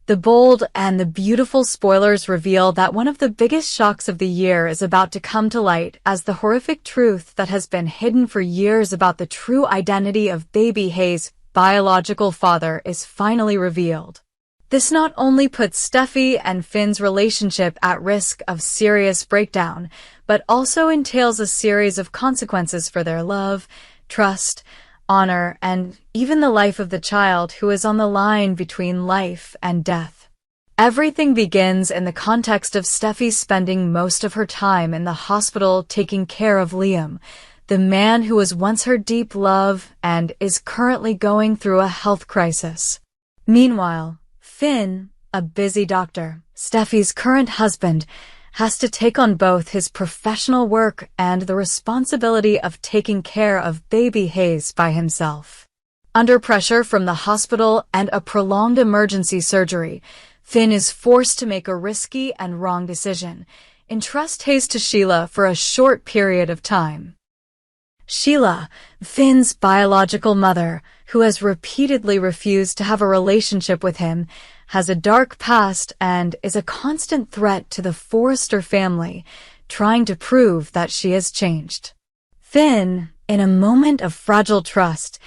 The bold and the beautiful spoilers reveal that one of the biggest shocks of the year is about to come to light as the horrific truth that has been hidden for years about the true identity of baby Hayes' biological father is finally revealed. This not only puts Steffi and Finn's relationship at risk of serious breakdown, but also entails a series of consequences for their love, trust, honor, and even the life of the child who is on the line between life and death. Everything begins in the context of Steffi spending most of her time in the hospital taking care of Liam, the man who was once her deep love and is currently going through a health crisis. Meanwhile, Finn, a busy doctor, Steffi's current husband, has to take on both his professional work and the responsibility of taking care of baby Hayes by himself. Under pressure from the hospital and a prolonged emergency surgery, Finn is forced to make a risky and wrong decision: entrust Hayes to Sheila for a short period of time. Sheila, Finn's biological mother, who has repeatedly refused to have a relationship with him, has a dark past and is a constant threat to the Forrester family, trying to prove that she has changed. Finn, in a moment of fragile trust,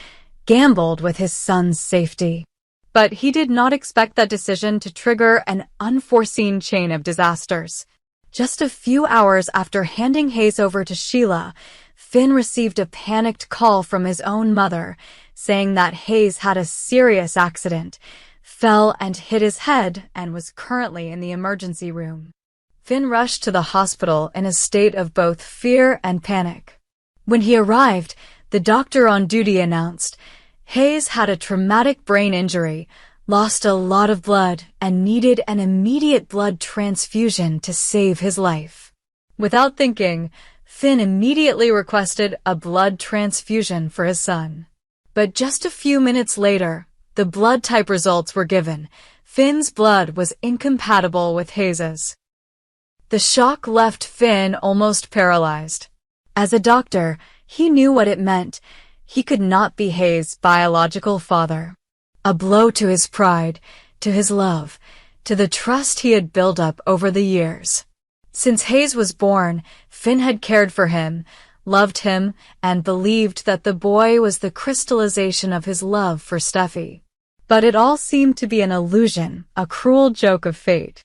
gambled with his son's safety. But he did not expect that decision to trigger an unforeseen chain of disasters. Just a few hours after handing Hayes over to Sheila, Finn received a panicked call from his own mother, saying that Hayes had a serious accident, fell and hit his head, and was currently in the emergency room. Finn rushed to the hospital in a state of both fear and panic. When he arrived, the doctor on duty announced Hayes had a traumatic brain injury, lost a lot of blood, and needed an immediate blood transfusion to save his life. Without thinking, Finn immediately requested a blood transfusion for his son. But just a few minutes later, the blood type results were given. Finn's blood was incompatible with Hayes's. The shock left Finn almost paralyzed. As a doctor, he knew what it meant. He could not be Hayes' biological father. A blow to his pride, to his love, to the trust he had built up over the years. Since Hayes was born, Finn had cared for him, loved him, and believed that the boy was the crystallization of his love for Steffi. But it all seemed to be an illusion, a cruel joke of fate.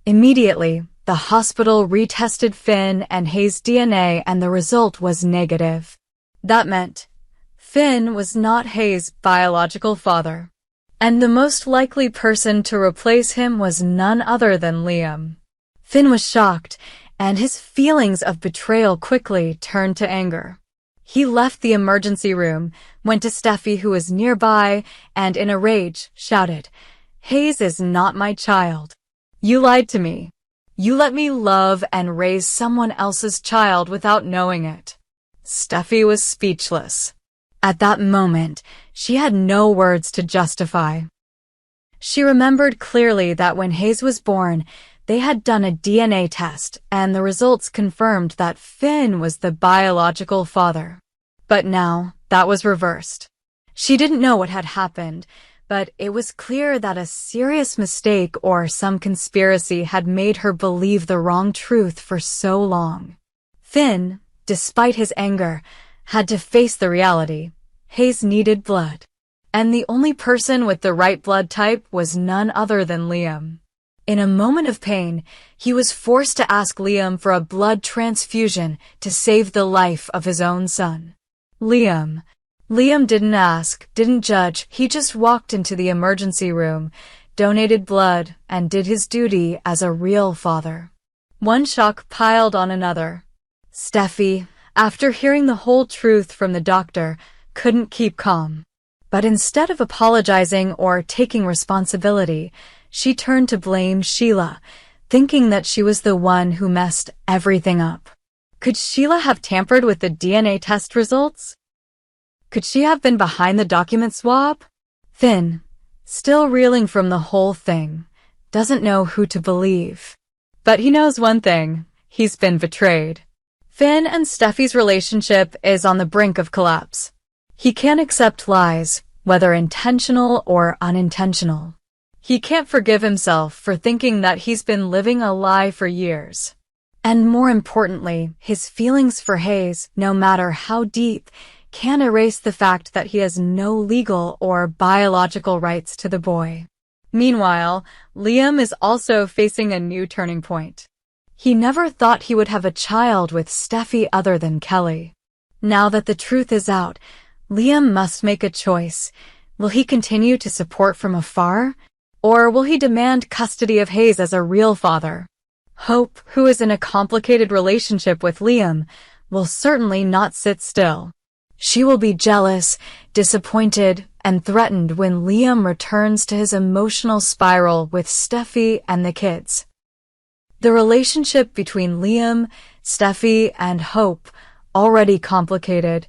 Immediately, the hospital retested Finn and Hayes' DNA and the result was negative. That meant Finn was not Hayes' biological father. And the most likely person to replace him was none other than Liam. Finn was shocked, and his feelings of betrayal quickly turned to anger. He left the emergency room, went to Steffi, who was nearby, and in a rage, shouted, "Hayes is not my child. You lied to me. You let me love and raise someone else's child without knowing it." Steffi was speechless. At that moment, she had no words to justify. She remembered clearly that when Hayes was born, they had done a DNA test, and the results confirmed that Finn was the biological father. But now, that was reversed. She didn't know what had happened, but it was clear that a serious mistake or some conspiracy had made her believe the wrong truth for so long. Finn, despite his anger, had to face the reality. Hayes needed blood. And the only person with the right blood type was none other than Liam. In a moment of pain, he was forced to ask Liam for a blood transfusion to save the life of his own son. Liam didn't ask, didn't judge, he just walked into the emergency room, donated blood, and did his duty as a real father. One shock piled on another. Steffi, after hearing the whole truth from the doctor, couldn't keep calm. But instead of apologizing or taking responsibility, she turned to blame Sheila, thinking that she was the one who messed everything up. Could Sheila have tampered with the DNA test results? Could she have been behind the document swap? Finn, still reeling from the whole thing, doesn't know who to believe. But he knows one thing: he's been betrayed. Finn and Steffi's relationship is on the brink of collapse. He can't accept lies, whether intentional or unintentional. He can't forgive himself for thinking that he's been living a lie for years. And more importantly, his feelings for Hayes, no matter how deep, can't erase the fact that he has no legal or biological rights to the boy. Meanwhile, Liam is also facing a new turning point. He never thought he would have a child with Steffi other than Kelly. Now that the truth is out, Liam must make a choice. Will he continue to support from afar? Or will he demand custody of Hayes as a real father? Hope, who is in a complicated relationship with Liam, will certainly not sit still. She will be jealous, disappointed, and threatened when Liam returns to his emotional spiral with Steffi and the kids. The relationship between Liam, Steffi, and Hope, already complicated,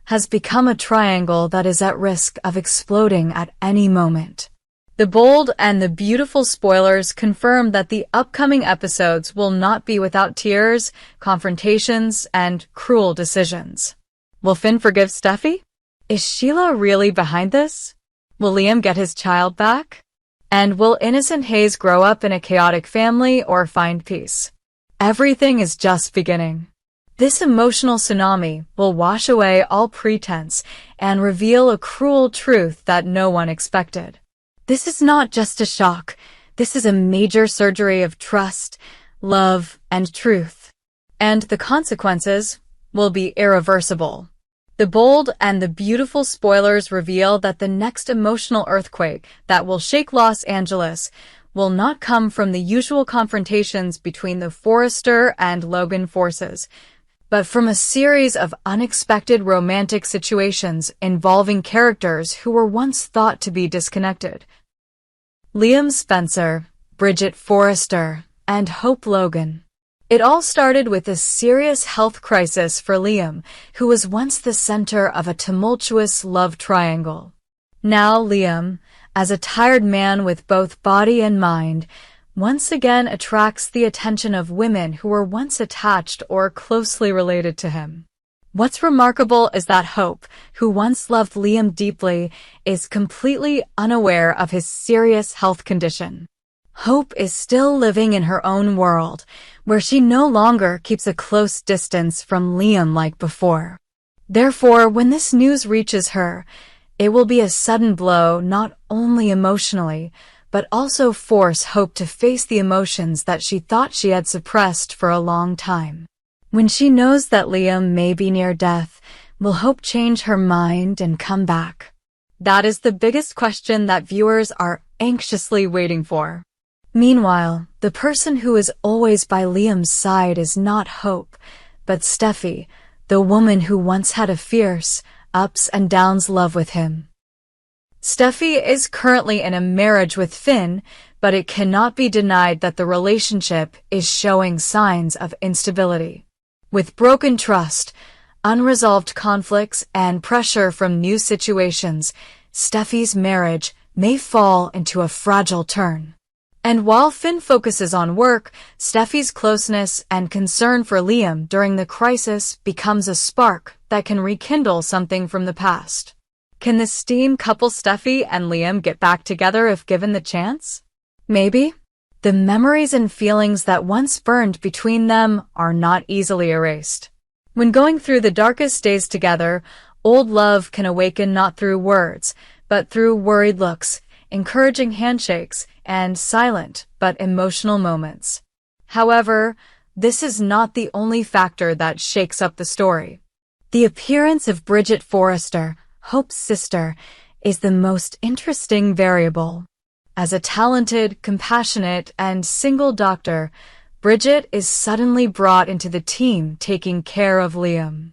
has become a triangle that is at risk of exploding at any moment. The bold and the beautiful spoilers confirm that the upcoming episodes will not be without tears, confrontations, and cruel decisions. Will Finn forgive Steffi? Is Sheila really behind this? Will Liam get his child back? And will innocent Hayes grow up in a chaotic family or find peace? Everything is just beginning. This emotional tsunami will wash away all pretense and reveal a cruel truth that no one expected. This is not just a shock. This is a major surgery of trust, love, and truth. And the consequences will be irreversible. The bold and the beautiful spoilers reveal that the next emotional earthquake that will shake Los Angeles will not come from the usual confrontations between the Forrester and Logan forces, but from a series of unexpected romantic situations involving characters who were once thought to be disconnected. Liam Spencer, Bridget Forrester, and Hope Logan. It all started with a serious health crisis for Liam, who was once the center of a tumultuous love triangle. Now Liam, as a tired man with both body and mind, once again attracts the attention of women who were once attached or closely related to him. What's remarkable is that Hope, who once loved Liam deeply, is completely unaware of his serious health condition. Hope is still living in her own world, where she no longer keeps a close distance from Liam like before. Therefore, when this news reaches her, it will be a sudden blow not only emotionally, but also force Hope to face the emotions that she thought she had suppressed for a long time. When she knows that Liam may be near death, will Hope change her mind and come back? That is the biggest question that viewers are anxiously waiting for. Meanwhile, the person who is always by Liam's side is not Hope, but Steffi, the woman who once had a fierce, ups and downs love with him. Steffi is currently in a marriage with Finn, but it cannot be denied that the relationship is showing signs of instability. With broken trust, unresolved conflicts, and pressure from new situations, Steffi's marriage may fall into a fragile turn. And while Finn focuses on work, Steffi's closeness and concern for Liam during the crisis becomes a spark that can rekindle something from the past. Can the steam couple Steffi and Liam get back together if given the chance? Maybe. The memories and feelings that once burned between them are not easily erased. When going through the darkest days together, old love can awaken not through words, but through worried looks, encouraging handshakes, and silent but emotional moments. However, this is not the only factor that shakes up the story. The appearance of Bridget Forrester, Hope's sister, is the most interesting variable. As a talented, compassionate, and single doctor, Bridget is suddenly brought into the team taking care of Liam.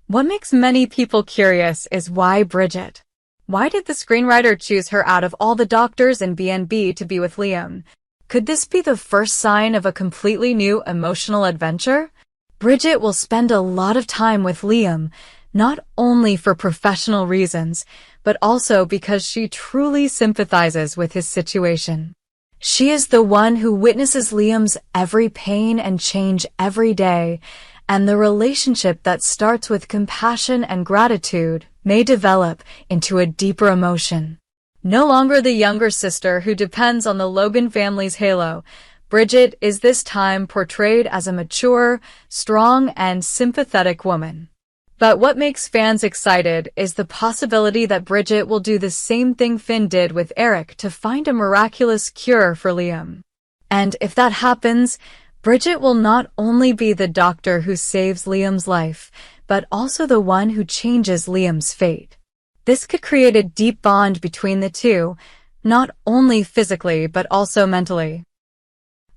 What makes many people curious is why Bridget? Why did the screenwriter choose her out of all the doctors in B&B to be with Liam? Could this be the first sign of a completely new emotional adventure? Bridget will spend a lot of time with Liam, not only for professional reasons, but also because she truly sympathizes with his situation. She is the one who witnesses Liam's every pain and change every day, and the relationship that starts with compassion and gratitude may develop into a deeper emotion. No longer the younger sister who depends on the Logan family's halo, Bridget is this time portrayed as a mature, strong, and sympathetic woman. But what makes fans excited is the possibility that Bridget will do the same thing Finn did with Eric to find a miraculous cure for Liam. And if that happens, Bridget will not only be the doctor who saves Liam's life, but also the one who changes Liam's fate. This could create a deep bond between the two, not only physically but also mentally.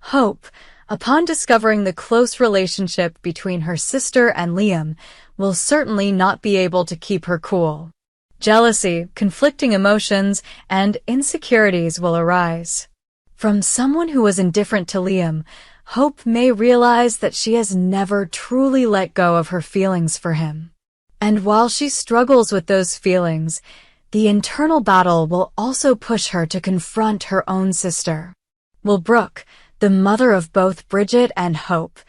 Hope, upon discovering the close relationship between her sister and Liam, will certainly not be able to keep her cool. Jealousy, conflicting emotions, and insecurities will arise. From someone who was indifferent to Liam, Hope may realize that she has never truly let go of her feelings for him. And while she struggles with those feelings, the internal battle will also push her to confront her own sister. Will Brooke, the mother of both Bridget and Hope,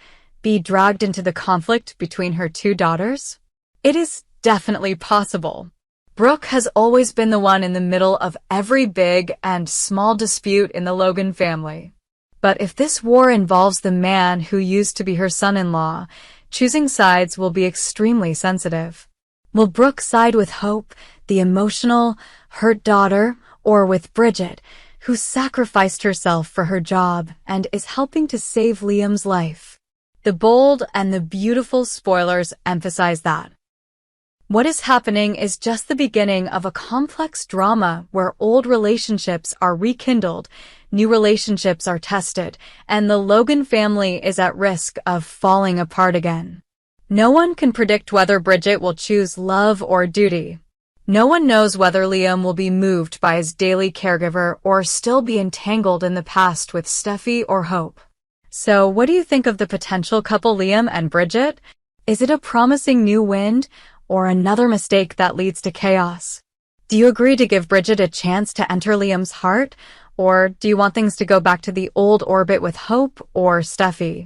be dragged into the conflict between her two daughters? It is definitely possible. Brooke has always been the one in the middle of every big and small dispute in the Logan family. But if this war involves the man who used to be her son-in-law, choosing sides will be extremely sensitive. Will Brooke side with Hope, the emotional, hurt daughter, or with Bridget, who sacrificed herself for her job and is helping to save Liam's life? The bold and the beautiful spoilers emphasize that. What is happening is just the beginning of a complex drama where old relationships are rekindled, new relationships are tested, and the Logan family is at risk of falling apart again. No one can predict whether Bridget will choose love or duty. No one knows whether Liam will be moved by his daily caregiver or still be entangled in the past with Steffy or Hope. So, what do you think of the potential couple Liam and Bridget? Is it a promising new wind, or another mistake that leads to chaos? Do you agree to give Bridget a chance to enter Liam's heart, or do you want things to go back to the old orbit with Hope or Steffy?